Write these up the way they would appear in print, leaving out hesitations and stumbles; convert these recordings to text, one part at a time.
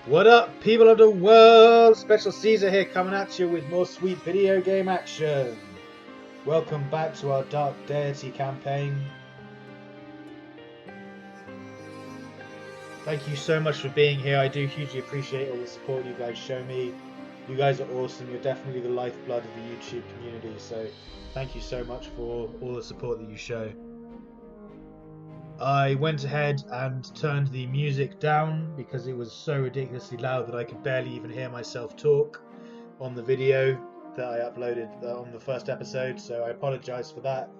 What up, people of the world? Special Caesar here, coming at you with more sweet video game action. Welcome back to our Dark Deity campaign. Thank you so much for being here. I do hugely appreciate all the support you guys show me. You guys are awesome. You're definitely the lifeblood of the YouTube community. So thank you so much for all the support that you show. I went ahead and turned the music down because it was so ridiculously loud that I could barely even hear myself talk on the video that I uploaded on the first episode, so I apologize for that.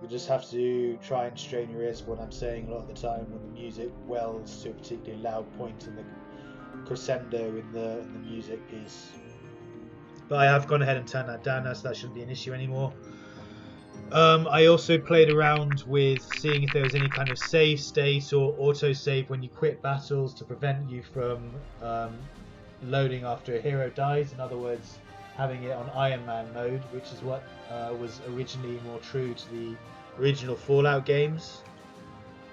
You just have to try and strain your ears for what I'm saying a lot of the time when the music wells to a particularly loud point in the crescendo in the music piece. But I have gone ahead and turned that down now, so that shouldn't be an issue anymore. I also played around with seeing if there was any kind of save state or autosave when you quit battles to prevent you from loading after a hero dies. In other words, having it on Iron Man mode, which is what was originally more true to the original Fallout games.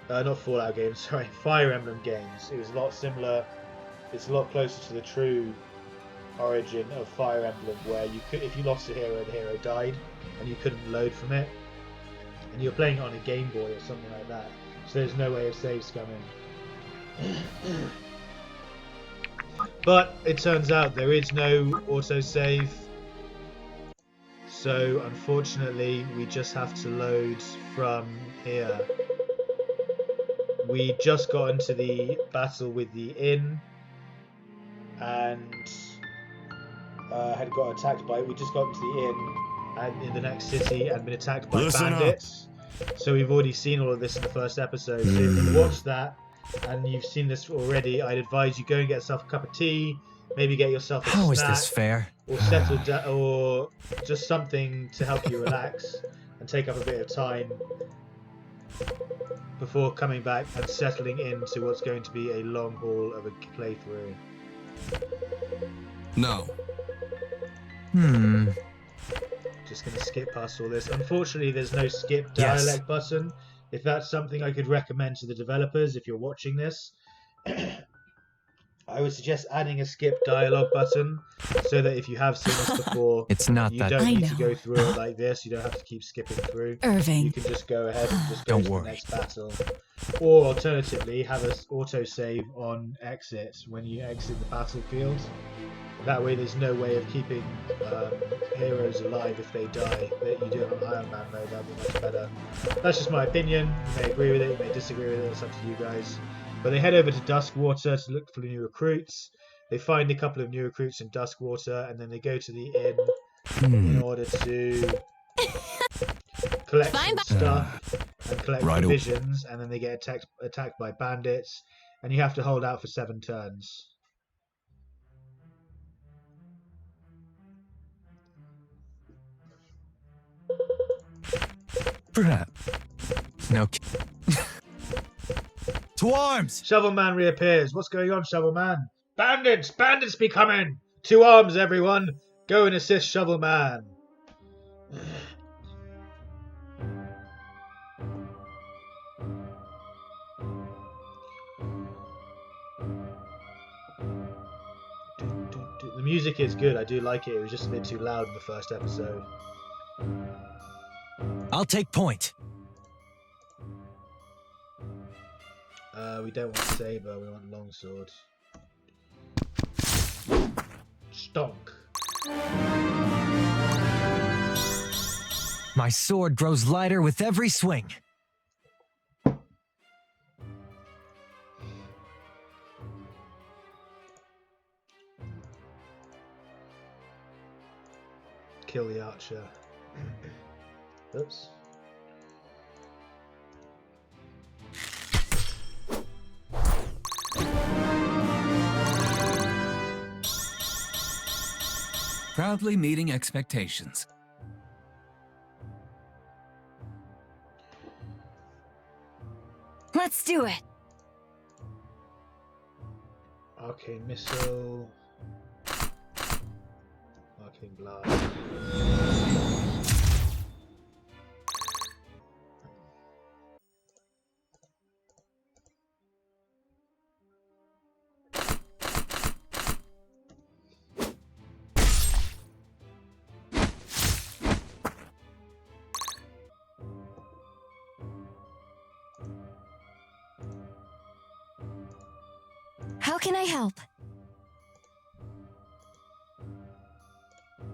Not Fallout games, sorry, Fire Emblem games. It was a lot similar. It's a lot closer to the true origin of Fire Emblem, where you could, if you lost a hero, the hero died and you couldn't load from it, and you're playing it on a Game Boy or something like that, so there's no way of saves coming. But it turns out there is no autosave, so unfortunately we just have to load from here. We just got into the battle with the inn and had got attacked by, we just got into the inn and in the next city and been attacked by bandits. So we've already seen all of this in the first episode. So if you watched that and you've seen this already, I'd advise you go and get yourself a cup of tea, maybe get yourself a snack. How is this fair? Or settle down, or just something to help you relax and take up a bit of time before coming back and settling into what's going to be a long haul of a playthrough. No. Just going to skip past all this. Unfortunately, there's no skip dialect button. If that's something I could recommend to the developers, if you're watching this, I would suggest adding a skip dialogue button so that if you have seen this before, It's not you that. don't need to go through it like this. You don't have to keep skipping through. Irving. You can just go ahead and just go Don't to worry. the next battle. Or alternatively, have an autosave on exit when you exit the battlefield. That way there's no way of keeping heroes alive if they die. That you do it on Iron Man mode, that'd be much better. That's just my opinion. You may agree with it, you may disagree with it, it's up to you guys. But they head over to Duskwater to look for new recruits. They find a couple of new recruits in Duskwater, and then they go to the inn in order to collect some stuff and collect provisions, and then they get attacked by bandits, and you have to hold out for 7 turns. Perhaps. No. To arms! Shovelman reappears. What's going on, Shovelman? Bandits! Bandits be coming! To arms, everyone! Go and assist Shovelman. The music is good. I do like it. It was just a bit too loud in the first episode. I'll take point. We don't want saber. We want longsword. Stonk. My sword grows lighter with every swing. Kill the archer. Oops. Proudly meeting expectations. Let's do it. Arcane missile. Arcane blast. How can I help?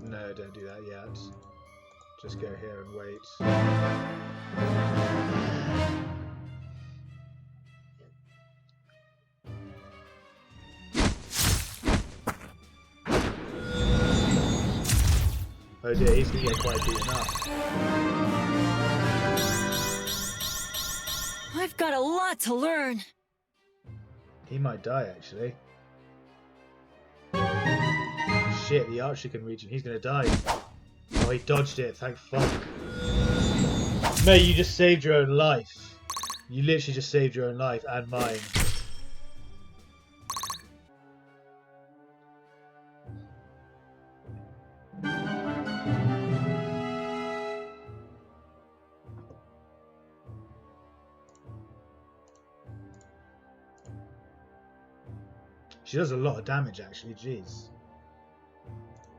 No, don't do that yet. Just go here and wait. Oh dear, he's going to get quite beaten up. I've got a lot to learn. He might die, actually. Shit, the archer can reach him. He's going to die. Oh, he dodged it. Thank fuck. Mate, you just saved your own life. You literally just saved your own life and mine. She does a lot of damage, actually. Jeez.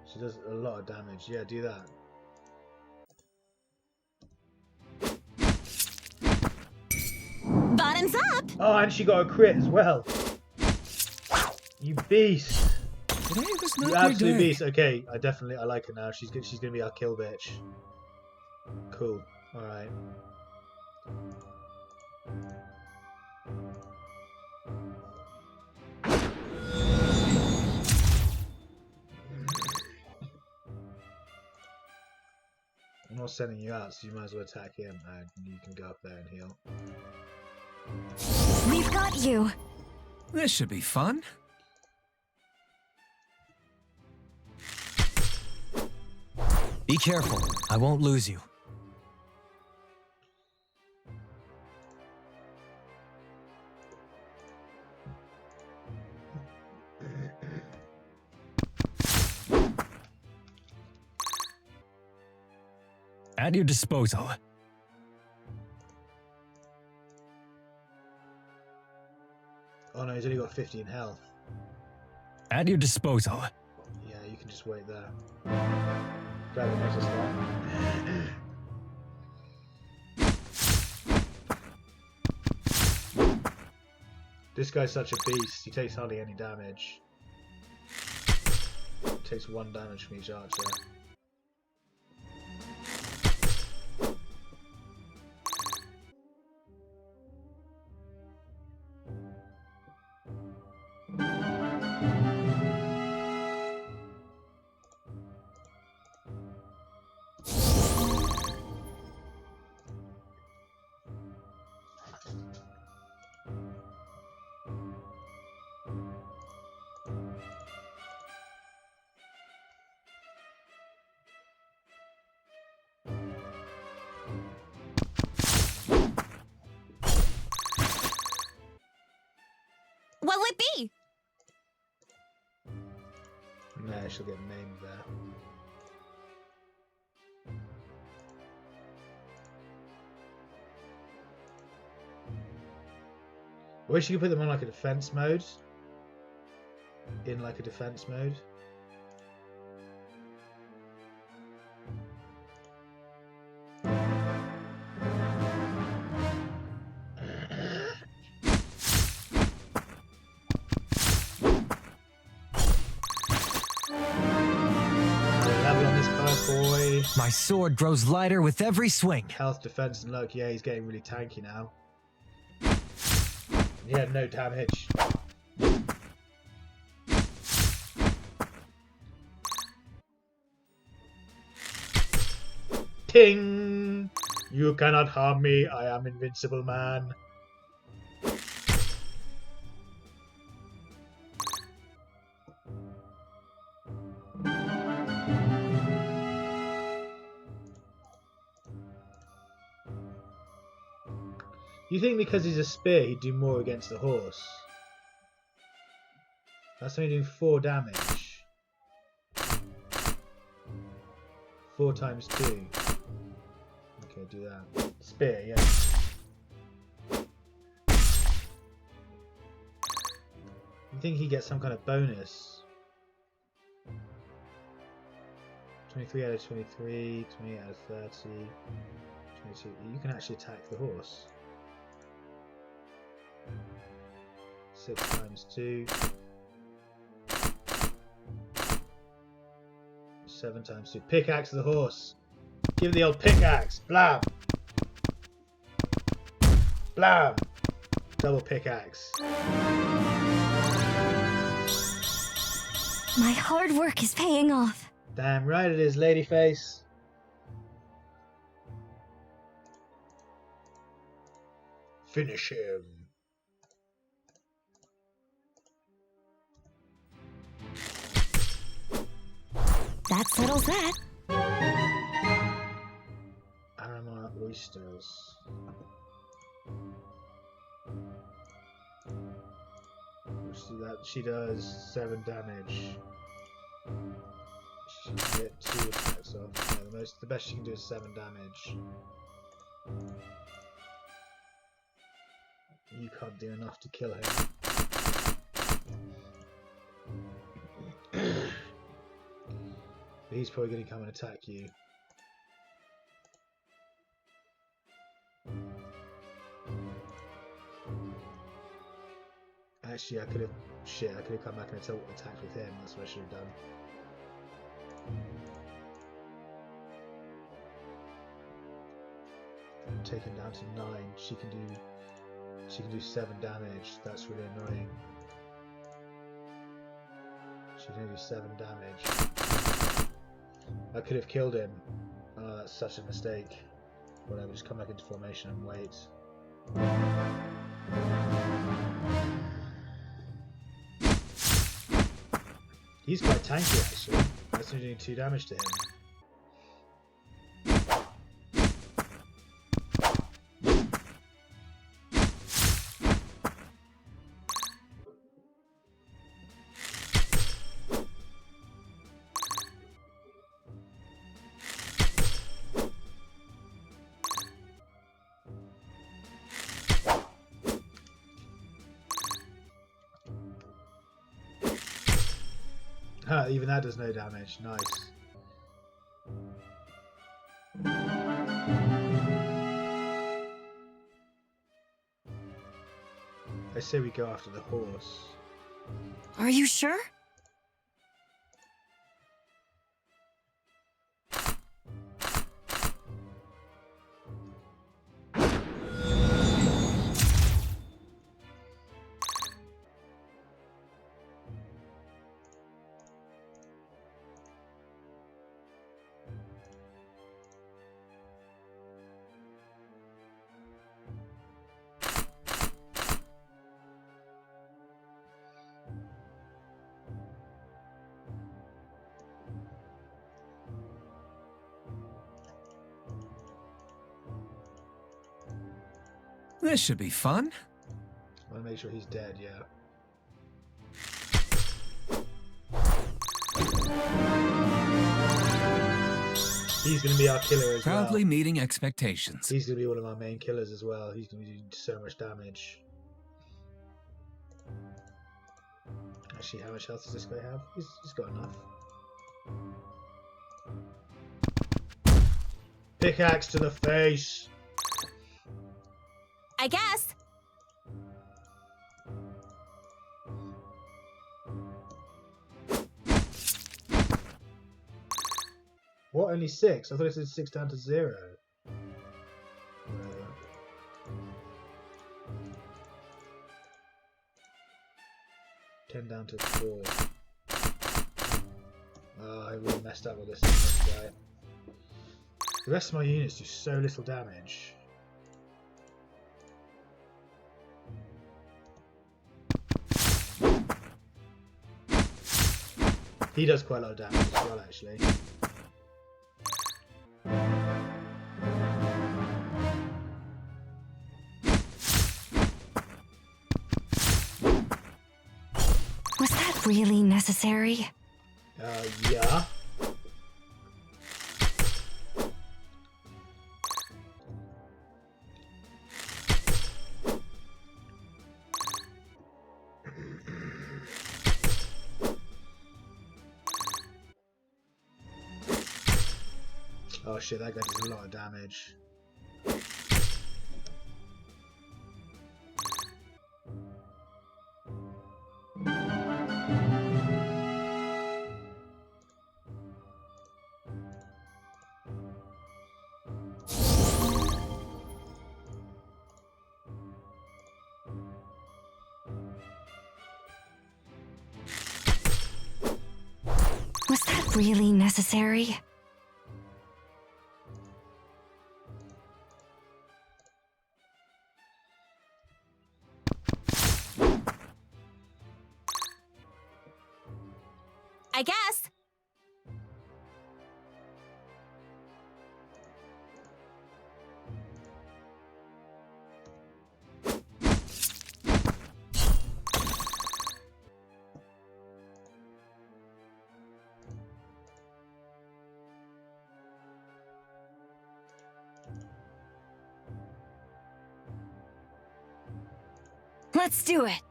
She does a lot of damage. Yeah, do that. Bottoms up! Oh, and she got a crit as well. You beast. Today was not You my absolute day. beast. Okay, I like her now. She's gonna be our kill bitch. Cool. All right. I'm not sending you out, so you might as well attack him, and you can go up there and heal. We've got you. This should be fun. Be careful. I won't lose you. At your disposal. Oh no, he's only got 50 in health. At your disposal. Yeah, you can just wait there. Grab him as a start. This guy's such a beast. He takes hardly any damage. He takes 1 damage from each archer. What'll it be? Nah, she'll get named there. I wish you could put them on like a defense mode. In like a defense mode. Level on this bad boy. My sword grows lighter with every swing. Health, defense, and luck. Yeah, he's getting really tanky now. He had no damage. Ting! You cannot harm me. I am invincible, man. You think because he's a spear, he'd do more against the horse? That's only doing 4 damage. 4 times 2. Okay, do that. Spear, yeah. You think he gets some kind of bonus? 23 out of 23, 20 out of 30, 22. You can actually attack the horse. 6 times 2. 7 times 2. Pickaxe the horse. Give the old pickaxe. Blam. Blam. Double pickaxe. My hard work is paying off. Damn right it is, ladyface. Finish him. That settles that. Armor oysters. See that she does 7 damage. She can get 2 attacks off. Yeah, the best she can do is 7 damage. You can't do enough to kill him. But he's probably going to come and attack you. Actually, I could have come back and attacked with him. That's what I should have done. I'm taken down to 9. She can do 7 damage. That's really annoying. She can do 7 damage. I could have killed him. Oh, that's such a mistake. Whatever, just come back into formation and wait. He's quite tanky actually. That's only doing 2 damage to him. Even that does no damage. Nice. I say we go after the horse. Are you sure? This should be fun. I want to make sure he's dead, yeah. He's going to be our killer as well. Proudly meeting expectations. He's going to be one of our main killers as well. He's going to be doing so much damage. Actually, how much health does this guy have? He's got enough. Pickaxe to the face! I guess. What? Only 6? I thought it said 6 down to 0. 10 down to 4. Oh, I really messed up with this guy. The rest of my units do so little damage. He does quite a lot of damage as well, actually. Was that really necessary? Yeah. Oh shit, that guy does a lot of damage. that really necessary? I guess. Let's do it.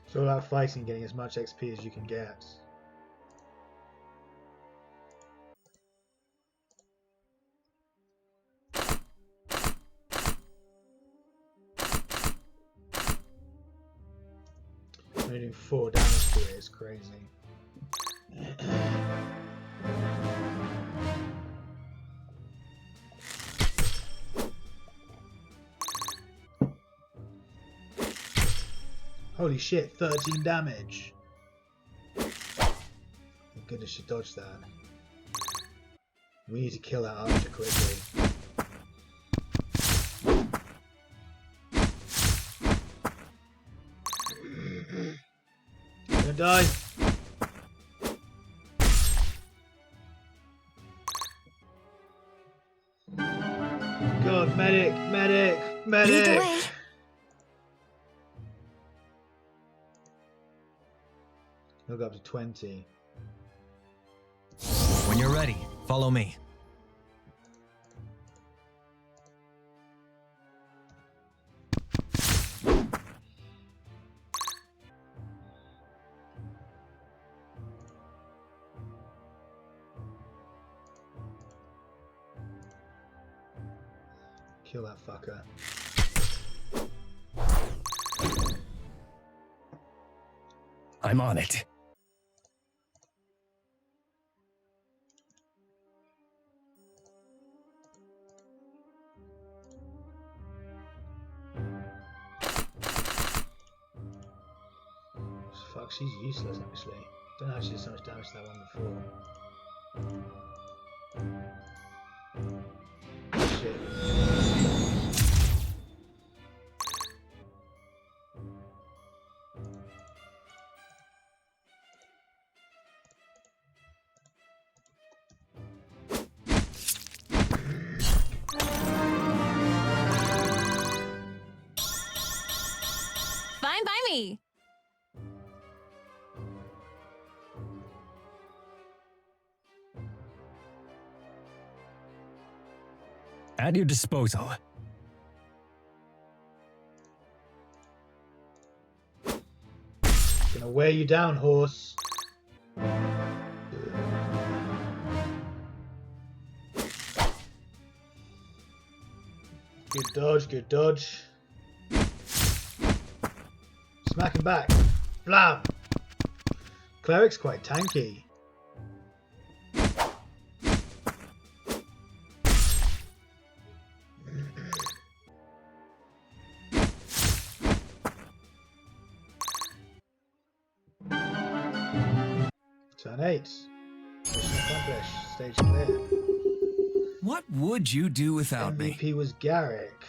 It's all about fighting, getting as much XP as you can get. Only doing 4 damage to it is crazy. Holy shit, 13 damage. Thank goodness she dodged that. We need to kill that archer quickly. Gonna die. God, medic, medic, Lead the medic! way. He'll go up to 20. When you're ready, follow me. Kill that fucker. I'm on it. Fuck, she's useless actually. Don't know how she did so much damage to that one before. Shit. Fine by me. At your disposal. Gonna wear you down, horse. Good dodge, good dodge. Smack him back. Blam! Cleric's quite tanky. Turn 8. Mission accomplished. Stage clear. What would you do without me? MVP was Garrick.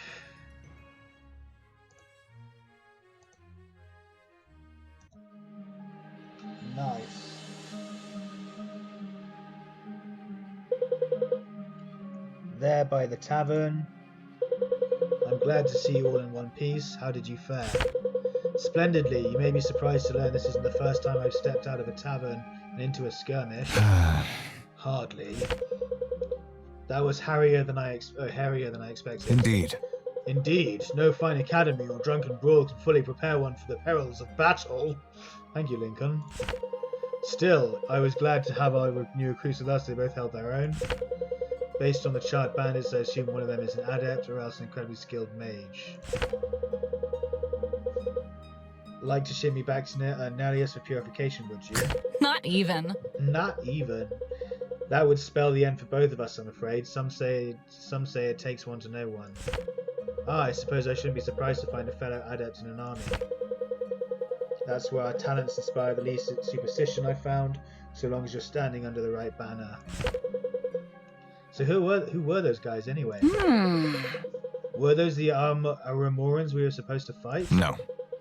Nice. There by the tavern. I'm glad to see you all in one piece. How did you fare? Splendidly. You may be surprised to learn this isn't the first time I've stepped out of a tavern and into a skirmish. Hardly. That was hairier than I expected. Indeed. Indeed. No fine academy or drunken brawl can fully prepare one for the perils of battle. Thank you, Lincoln. Still, I was glad to have our new recruits with us. They both held their own. Based on the charred bandits, I assume one of them is an adept or else an incredibly skilled mage. Like to ship me back to Nalius for purification, would you? Not even. Not even. That would spell the end for both of us, I'm afraid. Some say it takes one to know one. Ah, I suppose I shouldn't be surprised to find a fellow adept in an army. That's where our talents inspire the least superstition, I found, so long as you're standing under the right banner. So who were those guys anyway? Were those the Armorans we were supposed to fight? No.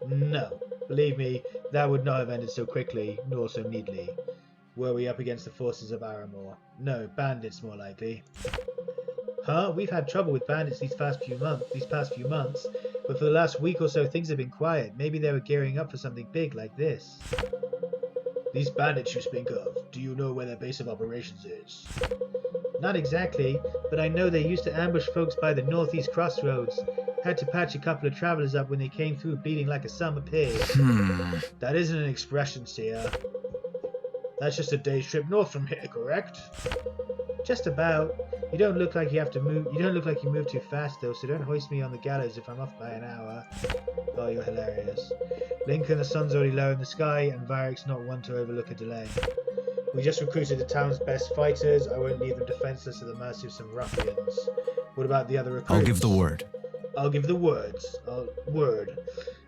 No. Believe me, that would not have ended so quickly, nor so neatly. Were we up against the forces of Aramor? No, bandits more likely. Huh? We've had trouble with bandits these past few months, but for the last week or so things have been quiet. Maybe they were gearing up for something big like this. These bandits you speak of, do you know where their base of operations is? Not exactly, but I know they used to ambush folks by the northeast crossroads. Had to patch a couple of travelers up when they came through bleeding like a summer pig. That isn't an expression, Sia. That's just a day's trip north from here, correct? Just about. You don't look like you move too fast though, so don't hoist me on the gallows if I'm off by an hour. Oh, you're hilarious. Lincoln, the sun's already low in the sky, and Varric's not one to overlook a delay. We just recruited the town's best fighters. I won't leave them defenseless at the mercy of some ruffians. What about the other recruits? I'll give the word. I'll give the words.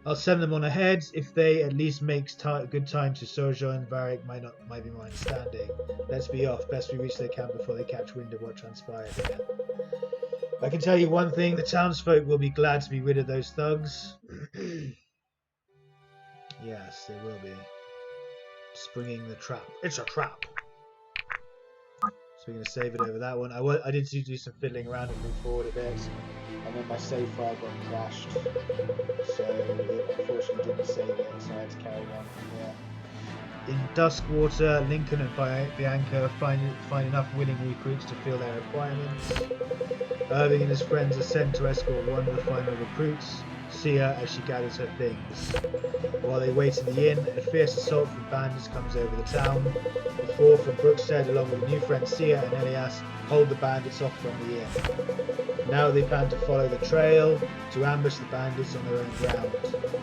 I'll send them on ahead. If they at least make good time to sojourn, Varric might be more understanding. Let's be off. Best we reach their camp before they catch wind of what transpired here. I can tell you one thing: the townsfolk will be glad to be rid of those thugs. Yes, they will be. Springing the trap. It's a trap. So we're going to save it over that one. I did do some fiddling around and move forward a bit, and then my save file got crashed, so it unfortunately didn't save it, so I had to carry on from here. In Duskwater, Lincoln and Bianca find enough willing recruits to fill their requirements. Irving and his friends are sent to escort one of the final recruits, Sia, as she gathers her things. While they wait in the inn, a fierce assault from bandits comes over the town. The four from Brookstead, along with new friends Sia and Elias, hold the bandits off from the inn. Now they plan to follow the trail to ambush the bandits on their own ground.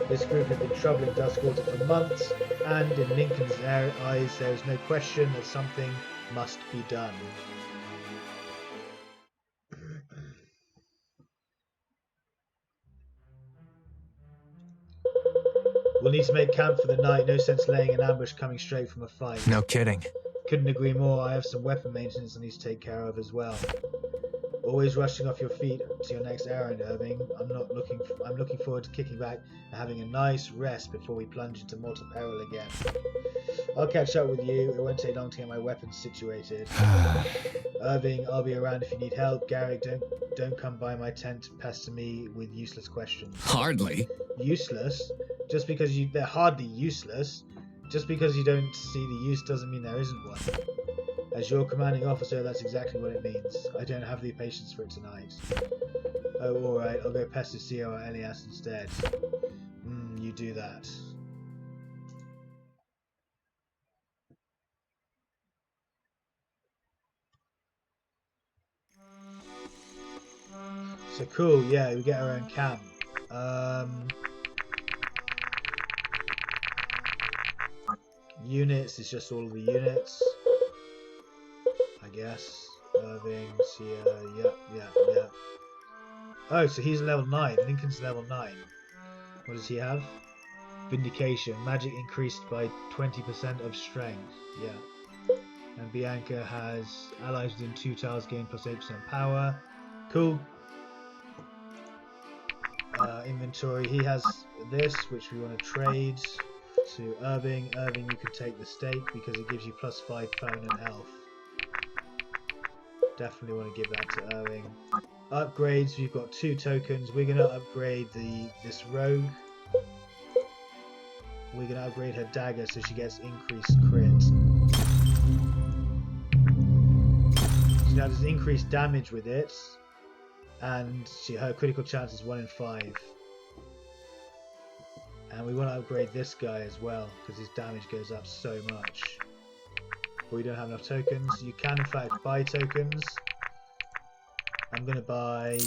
This group have been troubling Duskwater for months, and in Lincoln's eyes there is no question that something must be done. We'll need to make camp for the night. No sense laying an ambush coming straight from a fight. No kidding. Couldn't agree more. I have some weapon maintenance I need to take care of as well. Always rushing off your feet to your next errand, Irving. I'm looking forward to kicking back and having a nice rest before we plunge into mortal peril again. I'll catch up with you. It won't take long to get my weapons situated. Irving, I'll be around if you need help. Garrick, don't come by my tent to pester me with useless questions. Hardly. Useless? They're hardly useless. Just because you don't see the use doesn't mean there isn't one. As your commanding officer, that's exactly what it means. I don't have the patience for it tonight. Oh, alright, I'll go pester Sia or Elias instead. You do that. So cool, yeah, we get our own camp. Units is just all of the units, I guess. Irving, Sia, yep. Oh, so he's level 9. Lincoln's level 9. What does he have? Vindication. Magic increased by 20% of strength. Yeah. And Bianca has allies within 2 tiles gain plus 8% power. Cool. Inventory. He has this, which we want to trade to Irving. Irving, you can take the stake because it gives you plus 5 permanent health. Definitely want to give that to Irving. Upgrades, we've got 2 tokens. We're going to upgrade this rogue. We're going to upgrade her dagger so she gets increased crit. She now does increased damage with it, and her critical chance is 1 in 5. And we want to upgrade this guy as well because his damage goes up so much. But we don't have enough tokens. You can in fact buy tokens. I'm going to buy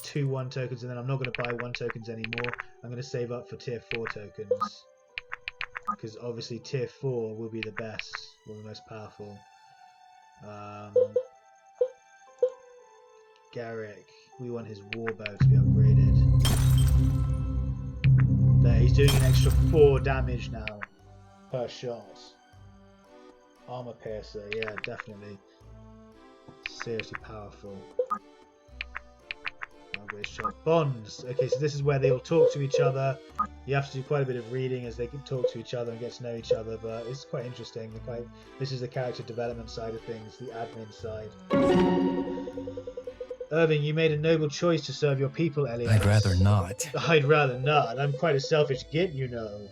2 1 tokens, and then I'm not going to buy 1 tokens anymore. I'm going to save up for tier 4 tokens. Because obviously tier 4 will be the best, or the most powerful. Garrick. We want his warbow to be upgraded. There, he's doing an extra 4 damage now per shot. Armor piercer, yeah, definitely. Seriously powerful. Shot. Bonds. Okay, so this is where they all talk to each other. You have to do quite a bit of reading as they talk to each other and get to know each other, but it's quite interesting. This is the character development side of things, the admin side. Irving, you made a noble choice to serve your people, Elias. I'd rather not. I'd rather not. I'm quite a selfish git, you know.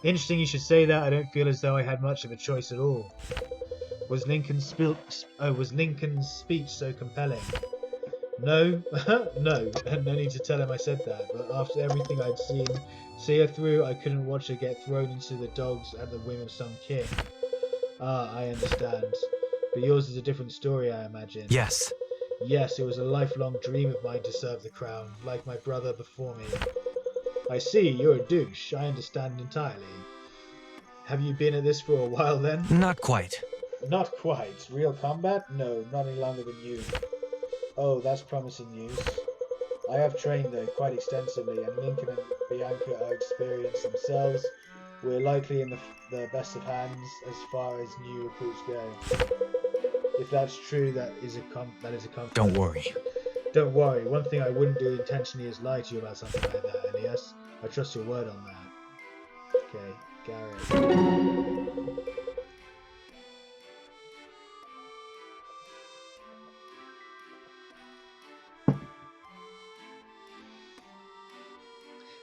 Interesting you should say that. I don't feel as though I had much of a choice at all. Was Lincoln's speech so compelling? No, no need to tell him I said that, but after everything I'd see her through, I couldn't watch her get thrown into the dogs at the whim of some king. Ah, I understand. But yours is a different story, I imagine. Yes. Yes, it was a lifelong dream of mine to serve the crown, like my brother before me. I see, you're a douche. I understand entirely. Have you been at this for a while then? Not quite. Not quite. Real combat? No, not any longer than you. Oh, that's promising news. I have trained though quite extensively, and Lincoln and Bianca are experienced themselves. We're likely in the best of hands as far as new recruits go. If that's true, that is a comfort. Don't worry. Don't worry. One thing I wouldn't do intentionally is lie to you about something like that, Elias. I trust your word on that. Okay, Garrett.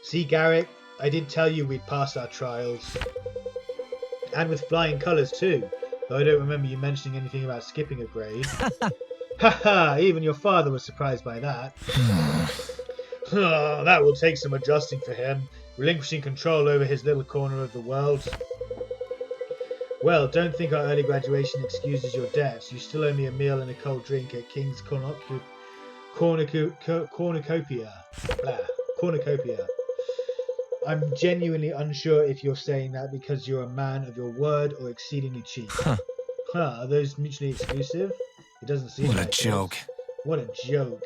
See, Garrick, I did tell you we'd passed our trials. And with flying colours too. Though I don't remember you mentioning anything about skipping a grade. Haha, even your father was surprised by that. Oh, that will take some adjusting for him, relinquishing control over his little corner of the world. Well, don't think our early graduation excuses your debts. You still owe me a meal and a cold drink at King's Cornucopia. Cornucopia. I'm genuinely unsure if you're saying that because you're a man of your word or exceedingly cheap. Are those mutually exclusive? It doesn't seem like it. What a joke. What a joke.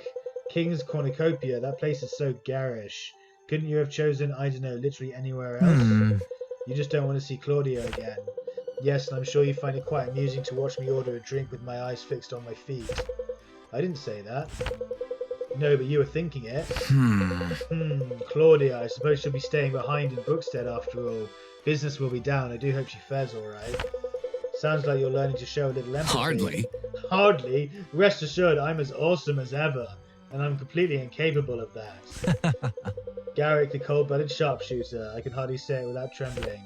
King's Cornucopia, that place is so garish. Couldn't you have chosen, I don't know, literally anywhere else? You just don't want to see Claudia again. Yes, and I'm sure you find it quite amusing to watch me order a drink with my eyes fixed on my feet. I didn't say that. No, but you were thinking it. Claudia, I suppose she'll be staying behind in Brookstead after all. Business will be down. I do hope she fares all right. Sounds like you're learning to show a little empathy. Hardly. Hardly? Rest assured, I'm as awesome as ever, and I'm completely incapable of that. Garrick, the cold-blooded sharpshooter. I can hardly say it without trembling.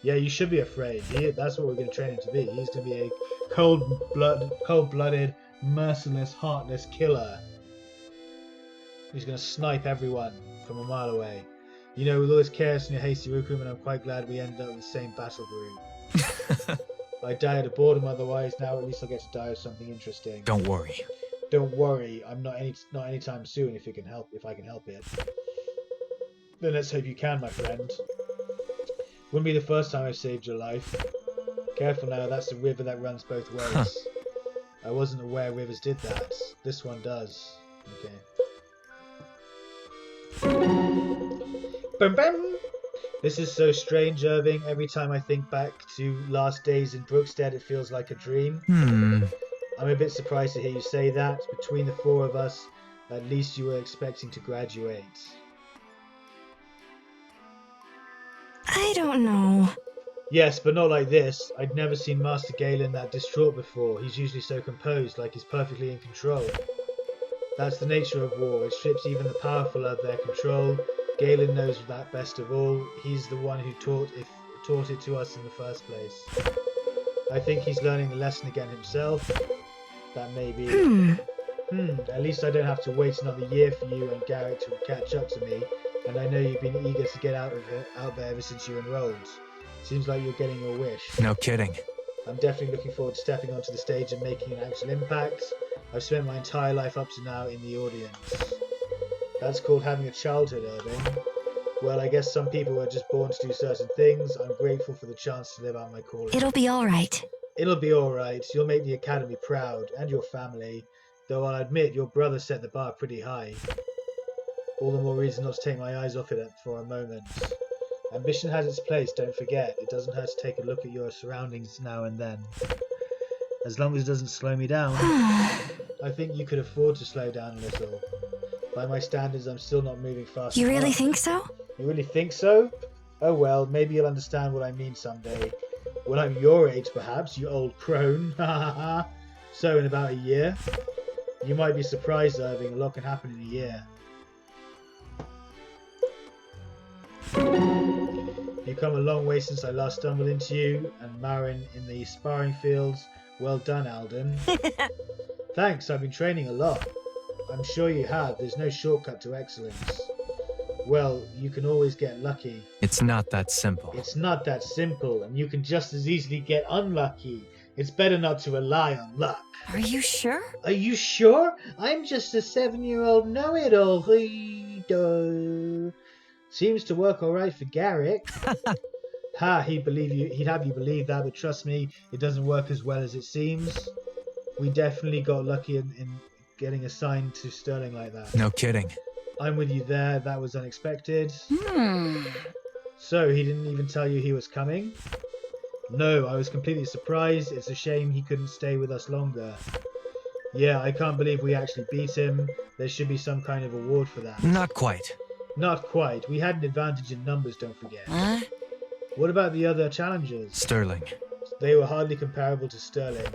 Yeah, you should be afraid. That's what we're going to train him to be. He's going to be a cold-blooded, merciless, heartless killer. He's going to snipe everyone from a mile away. You know, with all this chaos and your hasty recruitment, I'm quite glad we ended up with the same battle group. I died of boredom otherwise. Now at least I'll get to die of something interesting. Don't worry. Don't worry. I'm not anytime soon if I can help it. Then let's hope you can, my friend. Wouldn't be the first time I've saved your life. Careful now. That's the river that runs both ways. I wasn't aware rivers did that. This one does. Okay. Bam bam! This is so strange, Irving. Every time I think back to last days in Brookstead, it feels like a dream. I'm a bit surprised to hear you say that. Between the four of us, at least you were expecting to graduate. I don't know. Yes, but not like this. I'd never seen Master Galen that distraught before. He's usually so composed, like he's perfectly in control. That's the nature of war. It strips even the powerful of their control. Galen knows that best of all. He's the one who taught it to us in the first place. I think he's learning the lesson again himself. That may be. At least I don't have to wait another year for you and Garrett to catch up to me. And I know you've been eager to get out there ever since you enrolled. Seems like you're getting your wish. No kidding. I'm definitely looking forward to stepping onto the stage and making an actual impact. I've spent my entire life up to now in the audience. That's called having a childhood, Irving. Well, I guess some people were just born to do certain things. I'm grateful for the chance to live out my calling. It'll be all right. It'll be all right. You'll make the Academy proud, and your family. Though I'll admit your brother set the bar pretty high. All the more reason not to take my eyes off it for a moment. Ambition has its place, don't forget. It doesn't hurt to take a look at your surroundings now and then. As long as it doesn't slow me down. I think you could afford to slow down a little. By my standards, I'm still not moving fast You enough. really think so? You really think so? Oh well, maybe you'll understand what I mean someday. When I'm your age, perhaps, you old crone. So, in about a year. You might be surprised, Irving. A lot can happen in a year. You've come a long way since I last stumbled into you and Marin in the sparring fields. Well done, Alden. Thanks, I've been training a lot. I'm sure you have. There's no shortcut to excellence. Well, you can always get lucky. It's not that simple. It's not that simple, and you can just as easily get unlucky. It's better not to rely on luck. Are you sure? Are you sure? I'm just a 7-year-old know-it-all. Seems to work all right for Garrick. Ha, he'd have you believe that, but trust me, it doesn't work as well as it seems. We definitely got lucky in getting assigned to Sterling like that. No kidding. I'm with you there, that was unexpected. So, he didn't even tell you he was coming? No, I was completely surprised. It's a shame he couldn't stay with us longer. Yeah, I can't believe we actually beat him. There should be some kind of award for that. Not quite. Not quite. We had an advantage in numbers, don't forget. Huh? What about the other challengers? Sterling. They were hardly comparable to Sterling.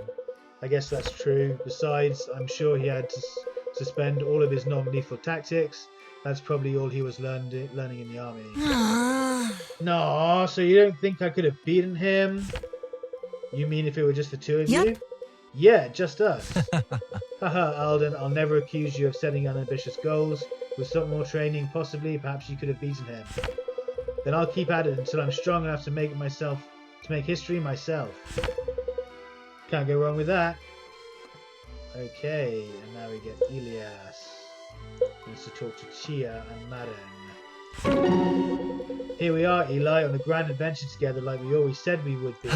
I guess that's true. Besides, I'm sure he had to suspend all of his non-lethal tactics. That's probably all he was learning in the army. No, so you don't think I could have beaten him? You mean if it were just the two of you? Yeah, just us. Haha, Alden, I'll never accuse you of setting unambitious goals. With some more training, possibly, perhaps you could have beaten him. Then I'll keep at it until I'm strong enough to make history myself. Can't go wrong with that. Okay, and now we get Elias. Wants to talk to Chia and Marin. Here we are, Eli, on the grand adventure together like we always said we would be.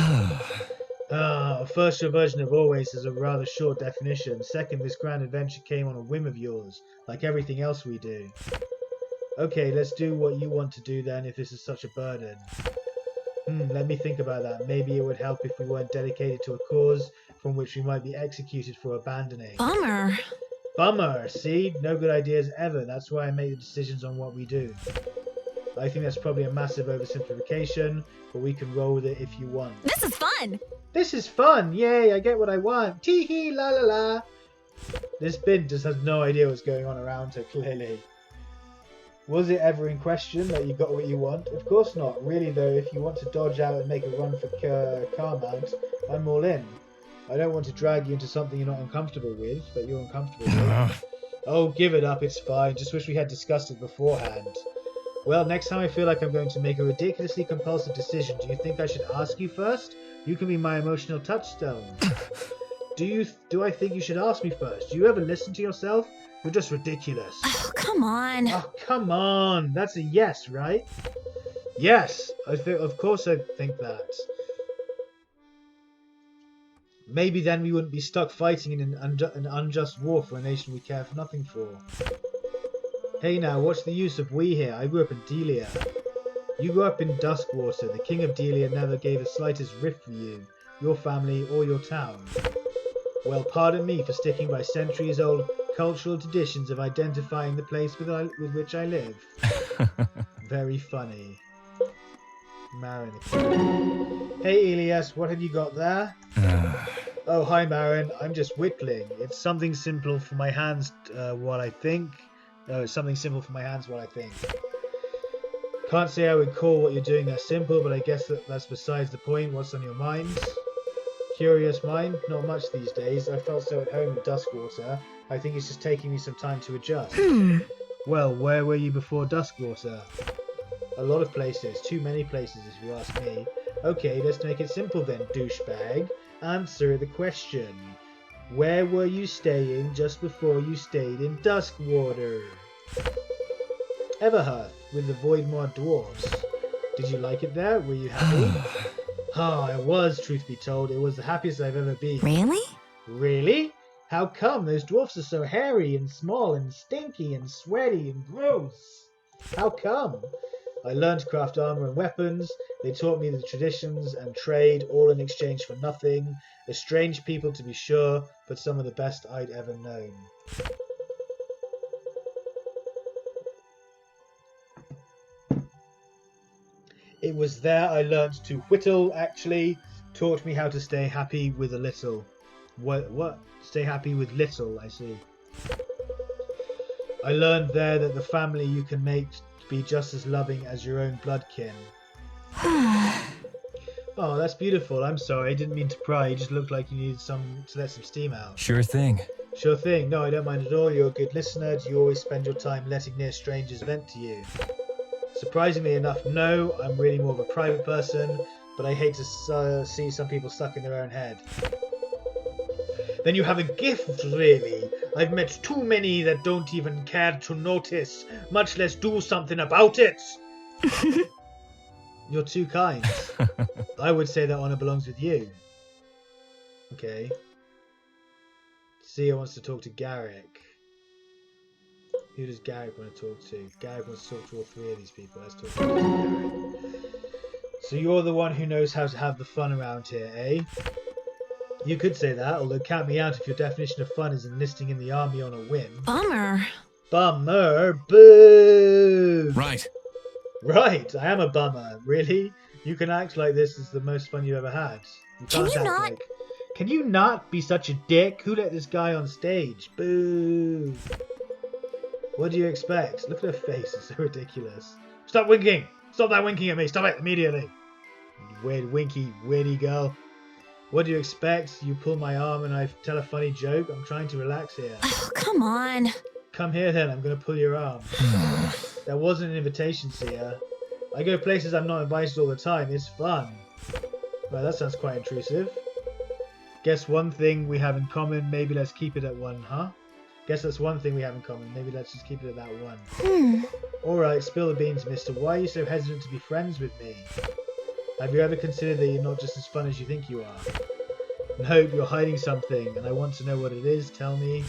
First, your version of always is a rather short definition. Second, this grand adventure came on a whim of yours, like everything else we do. Okay, let's do what you want to do then, if this is such a burden. Let me think about that. Maybe it would help if we weren't dedicated to a cause from which we might be executed for abandoning. Bummer. Bummer, see? No good ideas ever. That's why I make the decisions on what we do. I think that's probably a massive oversimplification, but we can roll with it if you want. This is fun. This is fun! Yay, I get what I want! Tee-hee, la-la-la! This bid just has no idea what's going on around her, clearly. Was it ever in question that you got what you want? Of course not. Really, though, if you want to dodge out and make a run for Carmount, I'm all in. I don't want to drag you into something you're not uncomfortable with, but you're uncomfortable with. Oh, give it up, it's fine. Just wish we had discussed it beforehand. Well, next time I feel like I'm going to make a ridiculously compulsive decision, do you think I should ask you first? You can be my emotional touchstone. Do I think you should ask me first? Do you ever listen to yourself? You're just ridiculous. Oh, come on. Oh, come on. That's a yes, right? Yes. Of course I think that. Maybe then we wouldn't be stuck fighting in an unjust war for a nation we care for nothing for. Hey now, what's the use of we here? I grew up in Delia. You grew up in Duskwater. The king of Delia never gave the slightest rift for you, your family, or your town. Well, pardon me for sticking by centuries-old cultural traditions of identifying the place with which I live. Very funny. Marin. Hey Elias, what have you got there? Oh, hi Marin. I'm just whittling. It's something simple for my hands, what I think. It's something simple for my hands, what I think. Can't say I would call what you're doing that simple, but I guess that's besides the point. What's on your mind? Curious mind? Not much these days. I felt so at home in Duskwater. I think it's just taking me some time to adjust. Well, where were you before Duskwater? A lot of places. Too many places, if you ask me. Okay, let's make it simple then, douchebag. Answer the question. Where were you staying just before you stayed in Duskwater? Everhearth, with the Voidmoor dwarves. Did you like it there? Were you happy? I was, truth be told. It was the happiest I've ever been. Really? Really? How come? Those dwarfs are so hairy and small and stinky and sweaty and gross. How come? I learned to craft armor and weapons. They taught me the traditions and trade, all in exchange for nothing. A strange people to be sure, but some of the best I'd ever known. It was there I learned to whittle, actually. Taught me how to stay happy with a little. What? Stay happy with little, I see. I learned there that the family you can make be just as loving as your own bloodkin. Oh, that's beautiful. I'm sorry. I didn't mean to pry. You just looked like you needed to let some steam out. Sure thing. Sure thing. No, I don't mind at all. You're a good listener. Do you always spend your time letting near strangers vent to you? Surprisingly enough, no. I'm really more of a private person, but I hate to see some people stuck in their own head. Then you have a gift, really. I've met too many that don't even care to notice, much less do something about it. You're too kind. I would say that honor belongs with you. Okay. Sia wants to talk to Garrick. Who does Garrick want to talk to? Garrick wants to talk to all three of these people. Let's talk to Garrick. So you're the one who knows how to have the fun around here, eh? You could say that, although count me out if your definition of fun is enlisting in the army on a whim. Bummer. Bummer? Boo! Right. Right, I am a bummer. Really? You can act like this is the most fun you've ever had. Can you not? Can you not be such a dick? Who let this guy on stage? Boo! What do you expect? Look at her face, it's so ridiculous. Stop winking! Stop that winking at me! Stop it immediately! Weird winky, weirdy girl. What do you expect? You pull my arm and I tell a funny joke? I'm trying to relax here. Oh, come on. Come here then, I'm going to pull your arm. That wasn't an invitation, Sia. I go places I'm not invited all the time. It's fun. Well, that sounds quite intrusive. Guess one thing we have in common, maybe let's keep it at one, huh? Guess that's one thing we have in common, maybe let's just keep it at that one. Alright, spill the beans, mister. Why are you so hesitant to be friends with me? Have you ever considered that you're not just as fun as you think you are? Nope, you're hiding something, and I want to know what it is. Tell me.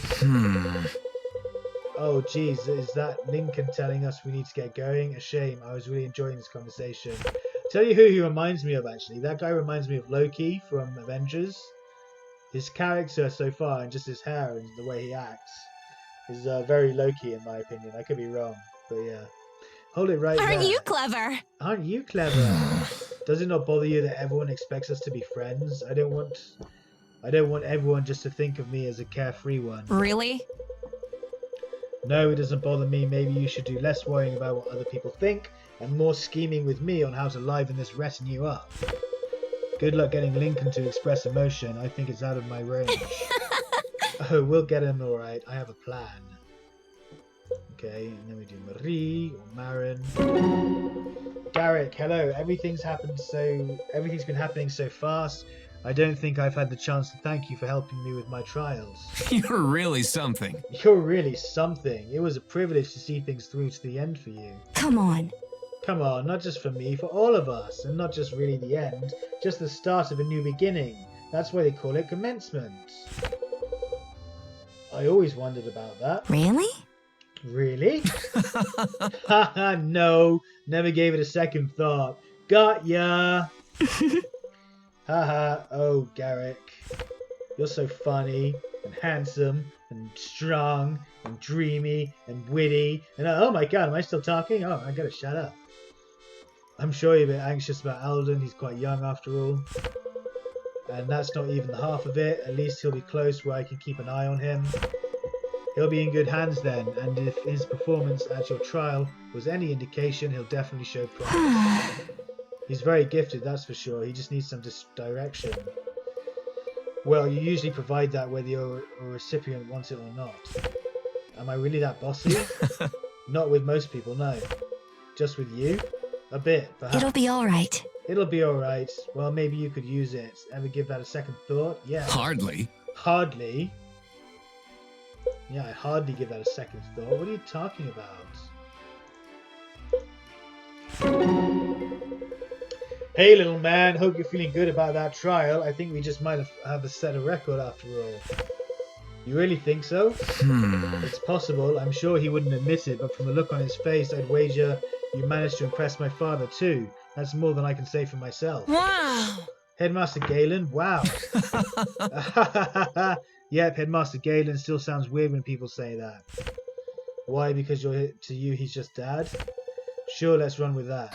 Oh, geez, is that Lincoln telling us we need to get going? A shame. I was really enjoying this conversation. Tell you who he reminds me of, actually. That guy reminds me of Loki from Avengers. His character so far, and just his hair and the way he acts, is very Loki, in my opinion. I could be wrong, but yeah. Hold it right there. Aren't you clever? Aren't you clever? Does it not bother you that everyone expects us to be friends? I don't want everyone just to think of me as a carefree one. Really? No, it doesn't bother me. Maybe you should do less worrying about what other people think and more scheming with me on how to liven this retinue up. Good luck getting Lincoln to express emotion. I think it's out of my range. Oh, we'll get him alright. I have a plan. Okay, and then we do Marie or Marin. Garrick, hello. Everything's been happening so fast. I don't think I've had the chance to thank you for helping me with my trials. You're really something. You're really something. It was a privilege to see things through to the end for you. Come on. Come on, not just for me, for all of us. And not just really the end, just the start of a new beginning. That's why they call it commencement. I always wondered about that. Really? Really? Haha, no. Never gave it a second thought. Got ya. Haha, oh Garrick. You're so funny and handsome and strong and dreamy and witty. And oh my god, am I still talking? Oh, I gotta shut up. I'm sure you're a bit anxious about Alden. He's quite young after all. And that's not even the half of it. At least he'll be close where I can keep an eye on him. He'll be in good hands then, and if his performance at your trial was any indication, he'll definitely show promise. He's very gifted, that's for sure. He just needs some direction. Well, you usually provide that whether your recipient wants it or not. Am I really that bossy? Not with most people, no. Just with you? A bit, perhaps. It'll be alright. It'll be alright. Well, maybe you could use it. Ever give that a second thought? Yeah. Hardly. Hardly? Yeah, I hardly give that a second thought. What are you talking about? Hey, little man. Hope you're feeling good about that trial. I think we just might have a set a record after all. You really think so? It's possible. I'm sure he wouldn't admit it, but from the look on his face, I'd wager you managed to impress my father too. That's more than I can say for myself. Wow. Headmaster Galen? Wow. Yep, Headmaster Galen still sounds weird when people say that. Why? Because to you he's just dad? Sure, let's run with that.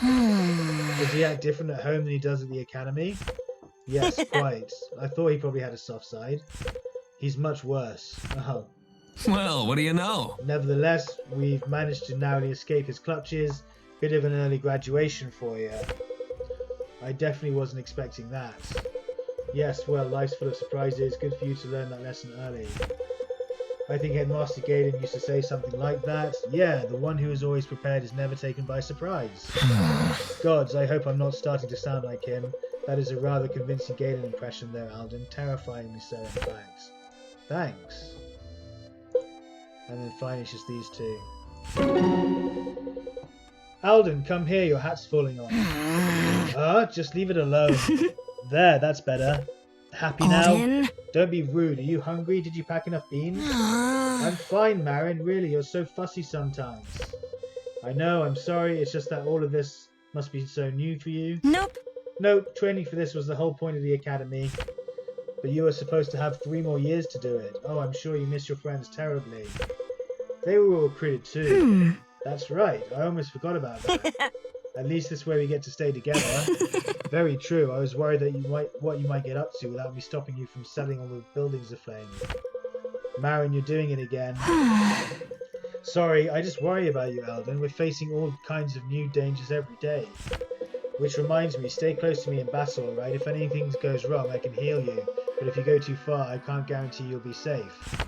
Does he act different at home than he does at the academy? Yes, quite. I thought he probably had a soft side. He's much worse. Oh. Well, what do you know? Nevertheless, we've managed to narrowly escape his clutches. Bit of an early graduation for you. I definitely wasn't expecting that. Yes, well, life's full of surprises. Good for you to learn that lesson early. I think Headmaster Galen used to say something like that. Yeah, the one who is always prepared is never taken by surprise. Gods, I hope I'm not starting to sound like him. That is a rather convincing Galen impression there, Alden. Terrifyingly so, in fact. Thanks. And then finally it's just these two. Alden, come here, your hat's falling off. Just leave it alone. There, that's better. Happy now? Alden? Don't be rude. Are you hungry? Did you pack enough beans? I'm fine, Marin. Really, you're so fussy sometimes. I know, I'm sorry. It's just that all of this must be so new for you. Nope. Nope, training for this was the whole point of the academy. But you were supposed to have 3 more years to do it. Oh, I'm sure you miss your friends terribly. They were all recruited too. That's right. I almost forgot about that. At least this way we get to stay together. Very true. I was worried that what you might get up to without me stopping you from setting all the buildings aflame. Marin, you're doing it again. Sorry, I just worry about you, Alden. We're facing all kinds of new dangers every day. Which reminds me, stay close to me in battle, right? If anything goes wrong, I can heal you. But if you go too far, I can't guarantee you'll be safe.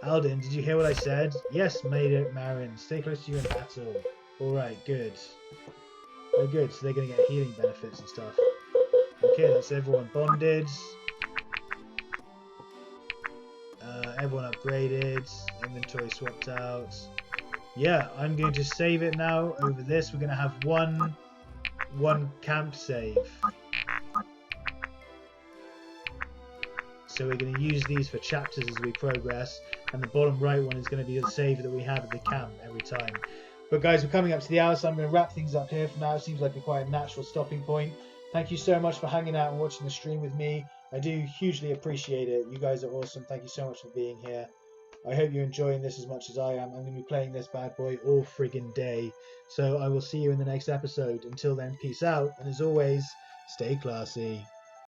Alden, did you hear what I said? Yes, Marin. Stay close to you in battle. Alright, good. Oh good, so they're going to get healing benefits and stuff. Okay, that's everyone bonded. Everyone upgraded. Inventory swapped out. Yeah, I'm going to save it now over this. We're going to have one camp save. So we're going to use these for chapters as we progress. And the bottom right one is going to be the save that we have at the camp every time. But guys, we're coming up to the hour, so I'm going to wrap things up here for now. It seems like quite a natural stopping point. Thank you so much for hanging out and watching the stream with me. I do hugely appreciate it. You guys are awesome. Thank you so much for being here. I hope you're enjoying this as much as I am. I'm going to be playing this bad boy all friggin' day. So I will see you in the next episode. Until then, peace out. And as always, stay classy.